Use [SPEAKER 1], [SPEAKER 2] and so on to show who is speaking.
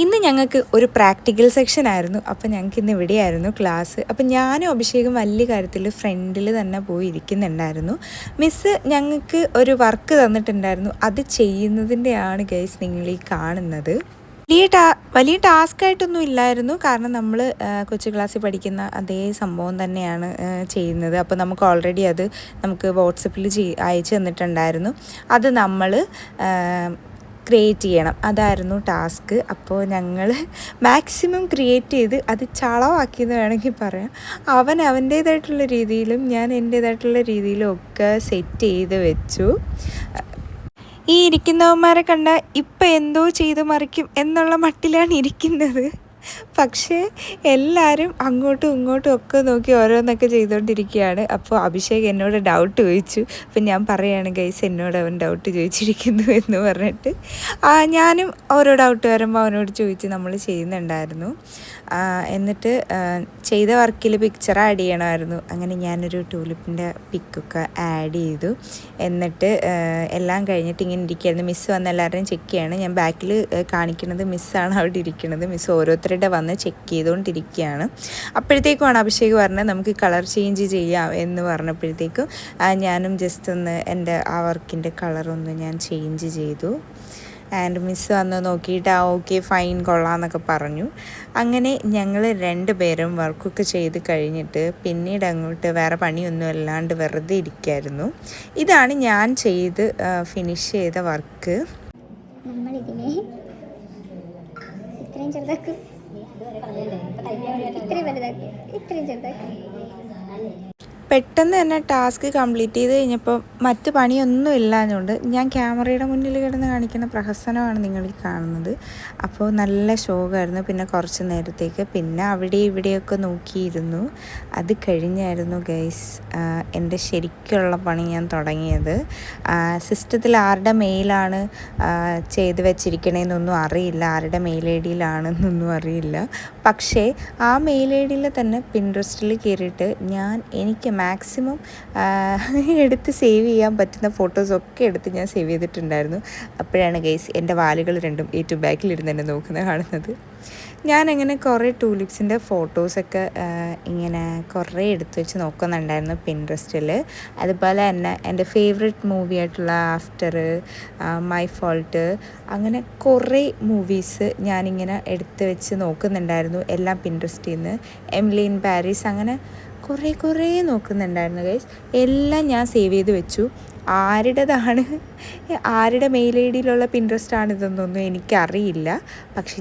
[SPEAKER 1] ഇന്ന് ഞങ്ങൾക്ക് ഒരു പ്രാക്ടിക്കൽ സെക്ഷൻ ആയിരുന്നു. അപ്പോൾ ഞങ്ങൾക്ക് ഇന്ന് ഇവിടെയായിരുന്നു ക്ലാസ്. അപ്പോൾ ഞാനും അഭിഷേകും വലിയ കാര്യത്തിൽ ഫ്രണ്ടിൽ തന്നെ പോയി ഇരിക്കുന്നുണ്ടായിരുന്നു. മിസ്സ് ഞങ്ങൾക്ക് ഒരു വർക്ക് തന്നിട്ടുണ്ടായിരുന്നു. അത് ചെയ്യുന്നതിൻ്റെയാണ് ഗൈസ് നിങ്ങൾ ഈ കാണുന്നത്. വലിയ ടാസ്ക് ആയിട്ടൊന്നും ഇല്ലായിരുന്നു. കാരണം നമ്മൾ കൊച്ചു ക്ലാസ്സിൽ പഠിക്കുന്ന അതേ സംഭവം തന്നെയാണ് ചെയ്യുന്നത്. അപ്പോൾ നമുക്ക് ഓൾറെഡി അത് നമുക്ക് വാട്സപ്പിൽ അയച്ചു തന്നിട്ടുണ്ടായിരുന്നു. അത് നമ്മൾ ക്രിയേറ്റ് ചെയ്യണം, അതായിരുന്നു ടാസ്ക്. അപ്പോൾ ഞങ്ങൾ മാക്സിമം ക്രിയേറ്റ് ചെയ്ത് അത് ചളമാക്കിയെന്ന് വേണമെങ്കിൽ പറയാം. അവൻ അവൻ്റേതായിട്ടുള്ള രീതിയിലും ഞാൻ എൻ്റേതായിട്ടുള്ള രീതിയിലും ഒക്കെ സെറ്റ് ചെയ്ത് വെച്ചു. ഈ ഇരിക്കുന്നവന്മാരെ കണ്ട ഇപ്പം എന്തോ ചെയ്ത് മറിക്കും എന്നുള്ള മട്ടിലാണ് ഇരിക്കുന്നത്. പക്ഷേ എല്ലാവരും അങ്ങോട്ടും ഇങ്ങോട്ടും ഒക്കെ നോക്കി ഓരോന്നൊക്കെ ചെയ്തുകൊണ്ടിരിക്കുകയാണ്. അപ്പോൾ അഭിഷേക് എന്നോട് ഡൗട്ട് ചോദിച്ചു. അപ്പം ഞാൻ പറയുകയാണ് ഗൈസ്, എന്നോട് അവൻ ഡൗട്ട് ചോദിച്ചിരിക്കുന്നു എന്ന് പറഞ്ഞിട്ട് ഞാനും ഓരോ ഡൗട്ട് വരുമ്പോൾ അവനോട് ചോദിച്ച് നമ്മൾ ചെയ്യുന്നുണ്ടായിരുന്നു. എന്നിട്ട് ചെയ്ത വർക്കിൽ പിക്ചർ ആഡ് ചെയ്യണമായിരുന്നു. അങ്ങനെ ഞാനൊരു ടൂലിപ്പിൻ്റെ പിക്കൊക്കെ ആഡ് ചെയ്തു. എന്നിട്ട് എല്ലാം കഴിഞ്ഞിട്ട് ഇങ്ങനെ ഇരിക്കുകയായിരുന്നു. മിസ്സ് വന്ന് എല്ലാവരെയും ചെക്ക് ചെയ്യാണ്. ഞാൻ ബാക്കിൽ കാണിക്കുന്നത് മിസ്സാണ് അവിടെ ഇരിക്കുന്നത്. മിസ്സ് ഓരോരുത്തരുടെ വന്ന് ചെക്ക് ചെയ്തുകൊണ്ടിരിക്കുകയാണ്. അപ്പോഴത്തേക്കുമാണ് അഭിഷേക് പറഞ്ഞത് നമുക്ക് കളർ ചേഞ്ച് ചെയ്യാം എന്ന് പറഞ്ഞപ്പോഴത്തേക്കും ഞാനും ജസ്റ്റ് ഒന്ന് എൻ്റെ ആ വർക്കിൻ്റെ കളറൊന്ന് ഞാൻ ചേഞ്ച് ചെയ്തു. ആൻഡ് മിസ്സ് വന്ന് നോക്കിയിട്ട് ഓക്കെ ഫൈൻ കൊള്ളാമെന്നൊക്കെ പറഞ്ഞു. അങ്ങനെ ഞങ്ങൾ രണ്ടുപേരും വർക്കൊക്കെ ചെയ്ത് കഴിഞ്ഞിട്ട് പിന്നീട് അങ്ങോട്ട് വേറെ പണിയൊന്നും അല്ലാണ്ട് വെറുതെ ഇരിക്കുമായിരുന്നു. ഇതാണ് ഞാൻ ചെയ്ത് ഫിനിഷ് ചെയ്ത വർക്ക്.
[SPEAKER 2] നമ്മളിതിനെ ഇത്രയും ചെറുതാക്കും, ഇത്രയും വലുതാക്കും, ഇത്രയും ചെറുതാക്കും.
[SPEAKER 1] പെട്ടെന്ന് തന്നെ ടാസ്ക് കംപ്ലീറ്റ് ചെയ്ത് കഴിഞ്ഞപ്പോൾ മറ്റ് പണിയൊന്നും ഇല്ലാഞ്ഞുകൊണ്ട് ഞാൻ ക്യാമറയുടെ മുന്നിൽ കിടന്ന് കാണിക്കുന്ന പ്രഹസനമാണ് നിങ്ങൾ ഈ കാണുന്നത്. അപ്പോൾ നല്ല ശോകമായിരുന്നു. പിന്നെ കുറച്ച് നേരത്തേക്ക് പിന്നെ അവിടെ ഇവിടെയൊക്കെ നോക്കിയിരുന്നു. അത് കഴിഞ്ഞായിരുന്നു ഗൈസ് എൻ്റെ ശരിക്കുള്ള പണി ഞാൻ തുടങ്ങിയത്. സിസ്റ്റത്തിൽ ആരുടെ മെയിലാണ് ചെയ്ത് വെച്ചിരിക്കണേന്നൊന്നും അറിയില്ല, ആരുടെ മെയിൽ ഐ ഡിയിലാണെന്നൊന്നും അറിയില്ല. പക്ഷേ ആ മെയിൽ ഐ ഡിയിൽ തന്നെ പിൻട്രസ്റ്റിൽ കയറിയിട്ട് എനിക്ക് മാക്സിമം എടുത്ത് സേവ് ചെയ്യാൻ പറ്റുന്ന ഫോട്ടോസൊക്കെ എടുത്ത് ഞാൻ സേവ് ചെയ്തിട്ടുണ്ടായിരുന്നു. അപ്പോഴാണ് ഗൈസ് എൻ്റെ വാലുകൾ രണ്ടും ഏറ്റവും ബാക്കിലിരുന്ന് എന്നെ നോക്കുന്നത് കാണുന്നത്. ഞാനങ്ങനെ കുറേ ടൂലിപ്സിൻ്റെ ഫോട്ടോസൊക്കെ ഇങ്ങനെ കുറേ എടുത്ത് വെച്ച് നോക്കുന്നുണ്ടായിരുന്നു പിൻട്രസ്റ്റിൽ. അതുപോലെ തന്നെ എൻ്റെ ഫേവറേറ്റ് മൂവി ആയിട്ടുള്ള ആഫ്റ്റർ, മൈ ഫോൾട്ട്, അങ്ങനെ കുറേ മൂവീസ് ഞാനിങ്ങനെ എടുത്ത് വെച്ച് നോക്കുന്നുണ്ടായിരുന്നു. എല്ലാം പിൻട്രസ്റ്റിൽ നിന്ന്. എമിലി ഇൻ പാരീസ്, അങ്ങനെ കുറേ നോക്കുന്നുണ്ടായിരുന്നു ഗൈസ്. എല്ലാം ഞാൻ സേവ് ചെയ്ത് വെച്ചു. ആരുടേതാണ്, ആരുടെ മെയിൽ ഐ ഡിയിലുള്ള പിൻട്രസ്റ്റ് ആണിതെന്നൊന്നും എനിക്കറിയില്ല. പക്ഷെ